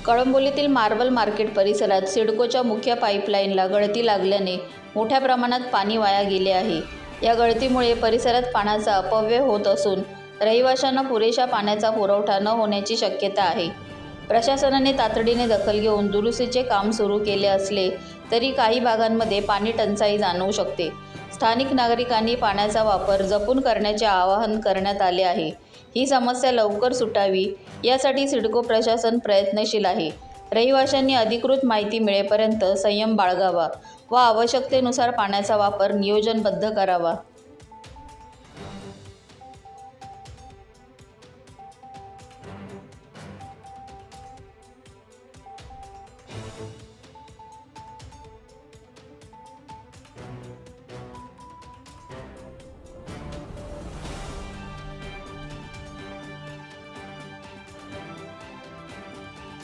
कळंबोलीतील marble market परिसरात सिडकोच्या मुख्य पाईपलाईनला गळती लागल्याने मोठ्या प्रमाणात पाणी वाया गेले आहे। या गळतीमुळे परिसरात पाण्याचा अपव्यय होत असून रहिवाशांना पुरेशा पाण्याचा पुरवठा न होण्याची शक्यता आहे। प्रशासनाने तातडीने दखल घेऊन दुरुस्तीचे काम सुरू केले असले तरी काही भागांमध्ये पाणी टंचाई जाणवू शकते। स्थानिक नागरिकांनी पाण्याचा वापर जपून करण्याचे आवाहन करण्यात आले आहे। ही समस्या लवकर सुटावी यासाठी सिडको प्रशासन प्रयत्नशील आहे। रहिवाशांनी अधिकृत माहिती मिळेपर्यंत संयम बाळगावा व आवश्यकतेनुसार पाण्याचा वापर नियोजनबद्ध करावा।